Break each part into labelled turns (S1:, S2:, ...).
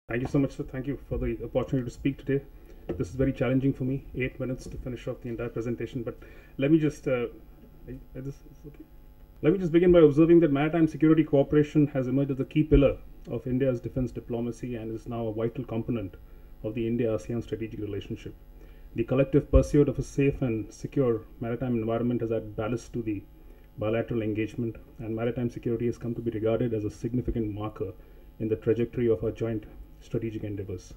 S1: Thank you so much, sir. Thank you for the opportunity to speak today. This is very challenging for me. 8 minutes to finish off the entire presentation, but let me just let me just begin by observing that maritime security cooperation has emerged as a key pillar of India's defense diplomacy and is now a vital component of the India-ASEAN strategic relationship. The collective pursuit of a safe and secure maritime environment has added ballast to the bilateral engagement, and maritime security has come to be regarded as a significant marker in the trajectory of our joint strategic endeavors.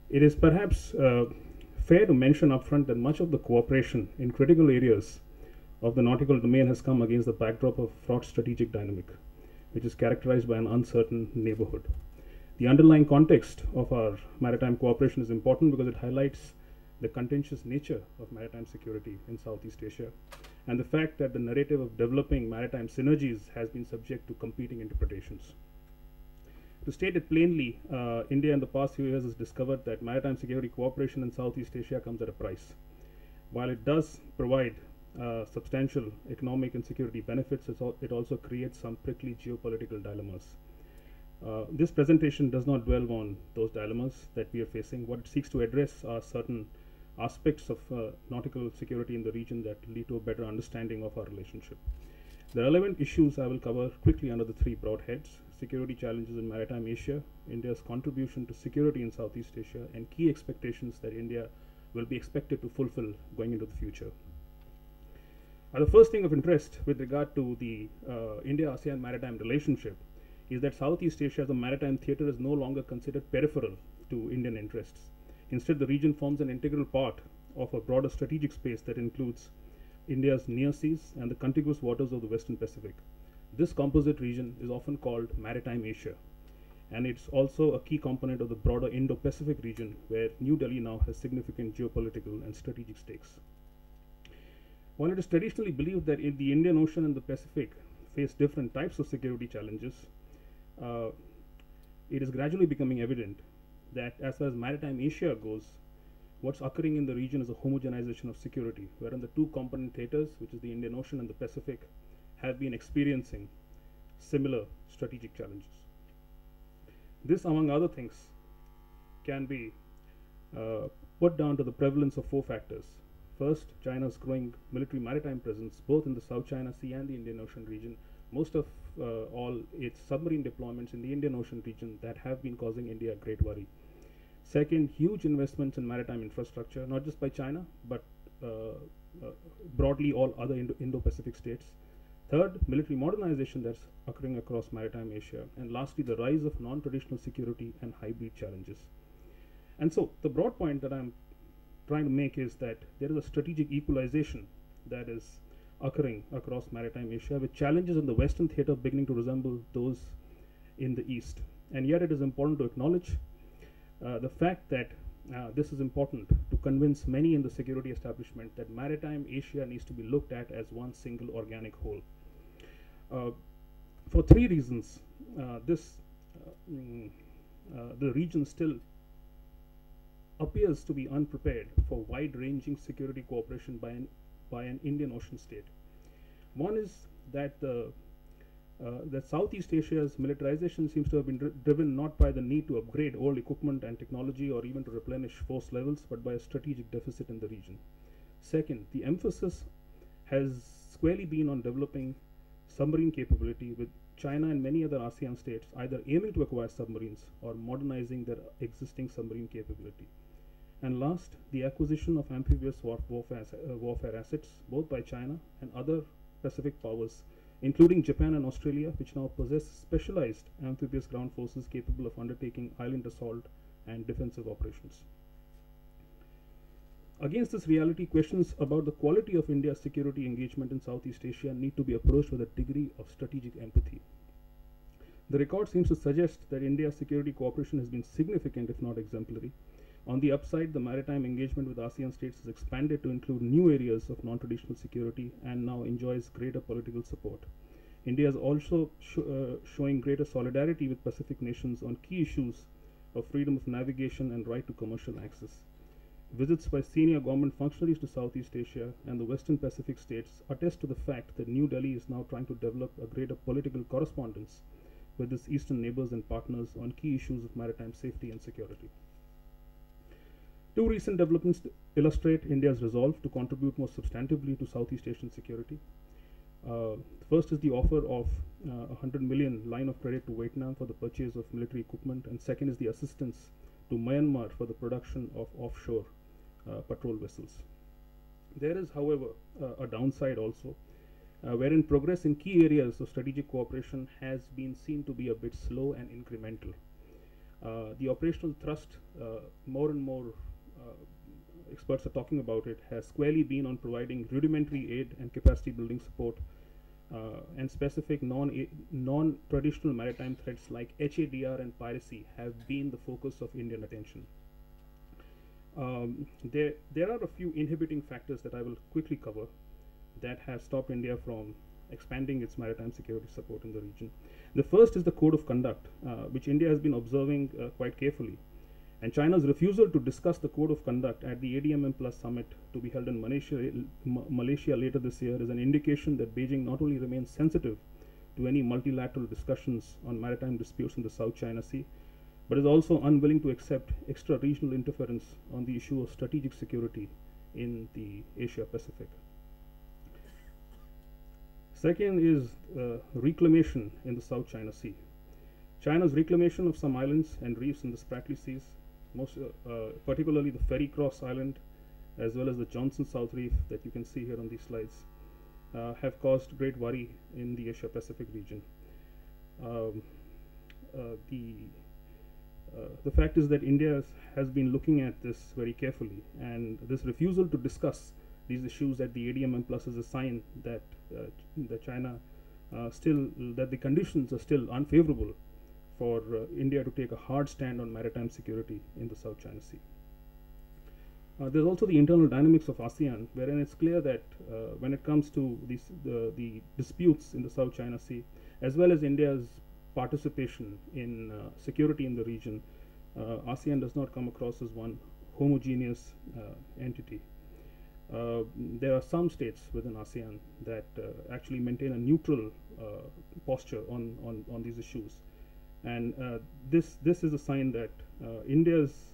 S1: It is perhaps fair to mention upfront that much of the cooperation in critical areas of the nautical domain has come against the backdrop of fraught strategic dynamic, which is characterized by an uncertain neighborhood. The underlying context of our maritime cooperation is important because it highlights the contentious nature of maritime security in Southeast Asia and the fact that the narrative of developing maritime synergies has been subject to competing interpretations. To state it plainly, India in the past few years has discovered that maritime security cooperation in Southeast Asia comes at a price. While it does provide substantial economic and security benefits, it also creates some prickly geopolitical dilemmas. This presentation does not dwell on those dilemmas that we are facing. What it seeks to address are certain aspects of nautical security in the region that lead to a better understanding of our relationship. The relevant issues I will cover quickly under the three broad heads: security challenges in Maritime Asia, India's contribution to security in Southeast Asia, and key expectations that India will be expected to fulfill going into the future. The first thing of interest with regard to the India-ASEAN maritime relationship is that Southeast Asia as a maritime theater is no longer considered peripheral to Indian interests. Instead, the region forms an integral part of a broader strategic space that includes India's near seas and the contiguous waters of the Western Pacific. This composite region is often called Maritime Asia, and it's also a key component of the broader Indo-Pacific region, where New Delhi now has significant geopolitical and strategic stakes. While it is traditionally believed that the Indian Ocean and the Pacific face different types of security challenges, it is gradually becoming evident that as far as Maritime Asia goes, what's occurring in the region is a homogenization of security, wherein the two component theaters, which is the Indian Ocean and the Pacific, have been experiencing similar strategic challenges. This, among other things, can be put down to the prevalence of four factors. First, China's growing military maritime presence, both in the South China Sea and the Indian Ocean region. Most of all its submarine deployments in the Indian Ocean region that have been causing India great worry. Second, huge investments in maritime infrastructure, not just by China, but broadly all other Indo-Pacific states. Third, military modernization that's occurring across Maritime Asia. And lastly, the rise of non-traditional security and hybrid challenges. And so the broad point that I'm trying to make is that there is a strategic equalization that is occurring across Maritime Asia, with challenges in the Western theater beginning to resemble those in the East. And yet it is important to acknowledge the fact that this is important to convince many in the security establishment that Maritime Asia needs to be looked at as one single organic whole. For three reasons, the region still appears to be unprepared for wide-ranging security cooperation by an Indian Ocean state. One is that that Southeast Asia's militarization seems to have been driven not by the need to upgrade old equipment and technology or even to replenish force levels, but by a strategic deficit in the region. Second, the emphasis has squarely been on developing submarine capability, with China and many other ASEAN states either aiming to acquire submarines or modernizing their existing submarine capability. And last, the acquisition of amphibious warfare assets, both by China and other Pacific powers, including Japan and Australia, which now possess specialized amphibious ground forces capable of undertaking island assault and defensive operations. Against this reality, questions about the quality of India's security engagement in Southeast Asia need to be approached with a degree of strategic empathy. The record seems to suggest that India's security cooperation has been significant, if not exemplary. On the upside, the maritime engagement with ASEAN states has expanded to include new areas of non-traditional security and now enjoys greater political support. India is also showing greater solidarity with Pacific nations on key issues of freedom of navigation and right to commercial access. Visits by senior government functionaries to Southeast Asia and the Western Pacific states attest to the fact that New Delhi is now trying to develop a greater political correspondence with its eastern neighbors and partners on key issues of maritime safety and security. Two recent developments illustrate India's resolve to contribute more substantively to Southeast Asian security. First is the offer of $100 million line of credit to Vietnam for the purchase of military equipment, and second is the assistance to Myanmar for the production of offshore patrol vessels. There is, however, a downside also, wherein progress in key areas of strategic cooperation has been seen to be a bit slow and incremental. The operational thrust, more and more experts are talking about it, has squarely been on providing rudimentary aid and capacity building support, and specific non-traditional maritime threats like HADR and piracy have been the focus of Indian attention. There are a few inhibiting factors that I will quickly cover that have stopped India from expanding its maritime security support in the region. The first is the code of conduct, which India has been observing quite carefully. And China's refusal to discuss the code of conduct at the ADMM Plus summit to be held in Malaysia later this year is an indication that Beijing not only remains sensitive to any multilateral discussions on maritime disputes in the South China Sea, but is also unwilling to accept extra-regional interference on the issue of strategic security in the Asia Pacific. Second is reclamation in the South China Sea. China's reclamation of some islands and reefs in the Spratly Seas, particularly the Ferry Cross Island, as well as the Johnson South Reef that you can see here on these slides, have caused great worry in the Asia Pacific region. The fact is that India has been looking at this very carefully, and this refusal to discuss these issues at the ADMM Plus is a sign that that the conditions are still unfavorable for India to take a hard stand on maritime security in the South China Sea. There's also the internal dynamics of ASEAN, wherein it's clear that when it comes to the disputes in the South China Sea, as well as India's participation in security in the region, ASEAN does not come across as one homogeneous entity. There are some states within ASEAN that actually maintain a neutral posture on these issues. And this is a sign that India's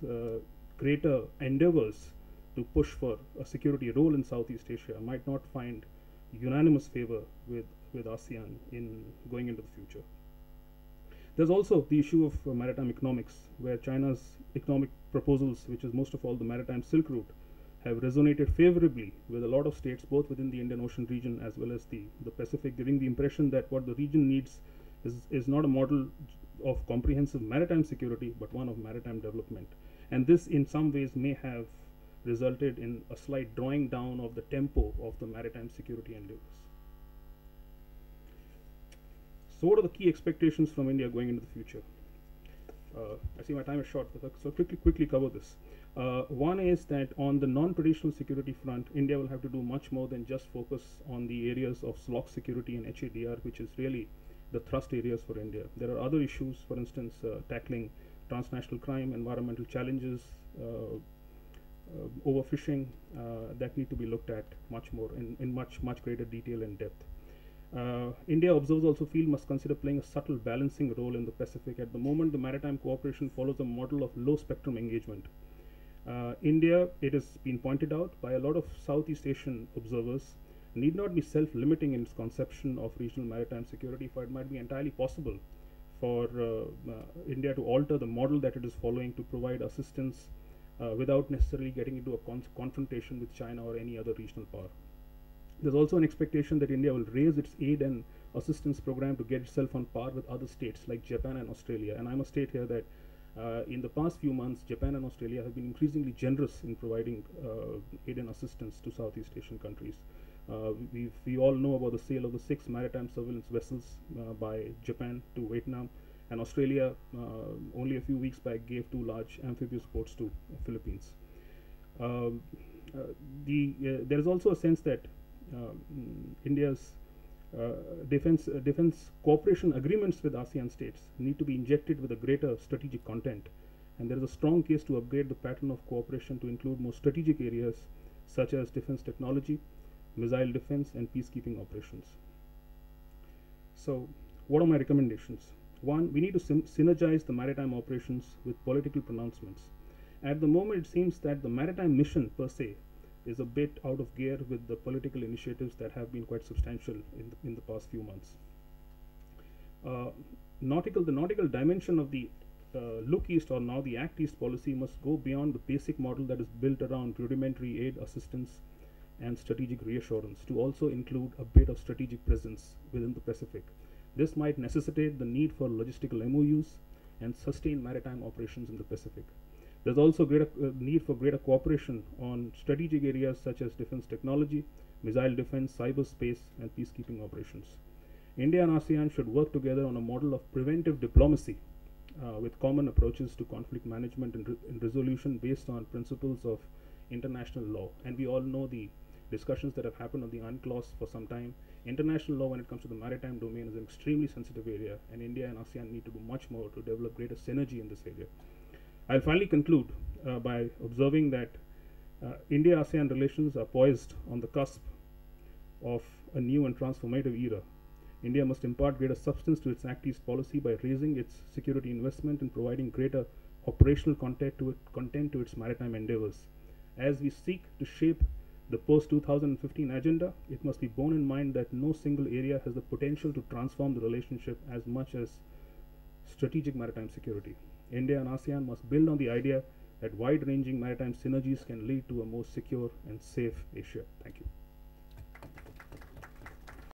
S1: greater endeavors to push for a security role in Southeast Asia might not find unanimous favor with ASEAN in going into the future. There's also the issue of maritime economics, where China's economic proposals, which is most of all the maritime Silk Route, have resonated favorably with a lot of states, both within the Indian Ocean region as well as the Pacific, giving the impression that what the region needs is not a model of comprehensive maritime security, but one of maritime development. And this in some ways may have resulted in a slight drawing down of the tempo of the maritime security endeavors. So what are the key expectations from India going into the future? I see my time is short, so quickly cover this. One is that on the non-traditional security front, India will have to do much more than just focus on the areas of SLOC security and HADR, which is really the thrust areas for India. There are other issues, for instance, tackling transnational crime, environmental challenges, overfishing, that need to be looked at much more in much greater detail and depth. India, observers also feel, must consider playing a subtle balancing role in the Pacific. At the moment, the maritime cooperation follows a model of low spectrum engagement. India, it has been pointed out by a lot of Southeast Asian observers, need not be self-limiting in its conception of regional maritime security, for it might be entirely possible for India to alter the model that it is following to provide assistance without necessarily getting into a confrontation with China or any other regional power. There's also an expectation that India will raise its aid and assistance program to get itself on par with other states like Japan and Australia. And I must state here that in the past few months, Japan and Australia have been increasingly generous in providing aid and assistance to Southeast Asian countries. We all know about the sale of the 6 maritime surveillance vessels by Japan to Vietnam, and Australia only a few weeks back gave 2 large amphibious boats to Philippines. There is also a sense that India's defense cooperation agreements with ASEAN states need to be injected with a greater strategic content, and there is a strong case to upgrade the pattern of cooperation to include more strategic areas such as defense technology, missile defense, and peacekeeping operations. So what are my recommendations? One, we need to synergize the maritime operations with political pronouncements. At the moment, it seems that the maritime mission per se is a bit out of gear with the political initiatives that have been quite substantial in the past few months. The nautical dimension of the Look East, or now the Act East policy, must go beyond the basic model that is built around rudimentary aid, assistance, and strategic reassurance to also include a bit of strategic presence within the Pacific. This might necessitate the need for logistical MOUs and sustained maritime operations in the Pacific. There's also greater need for greater cooperation on strategic areas such as defense technology, missile defense, cyberspace, and peacekeeping operations. India and ASEAN should work together on a model of preventive diplomacy with common approaches to conflict management and resolution based on principles of international law. And we all know the discussions that have happened on the UNCLOS for some time. International law, when it comes to the maritime domain, is an extremely sensitive area, and India and ASEAN need to do much more to develop greater synergy in this area. I'll finally conclude by observing that India-ASEAN relations are poised on the cusp of a new and transformative era. India must impart greater substance to its Act East policy by raising its security investment and providing greater operational content to its maritime endeavors. As we seek to shape the post-2015 agenda, it must be borne in mind that no single area has the potential to transform the relationship as much as strategic maritime security. India and ASEAN must build on the idea that wide-ranging maritime synergies can lead to a more secure and safe Asia. Thank you.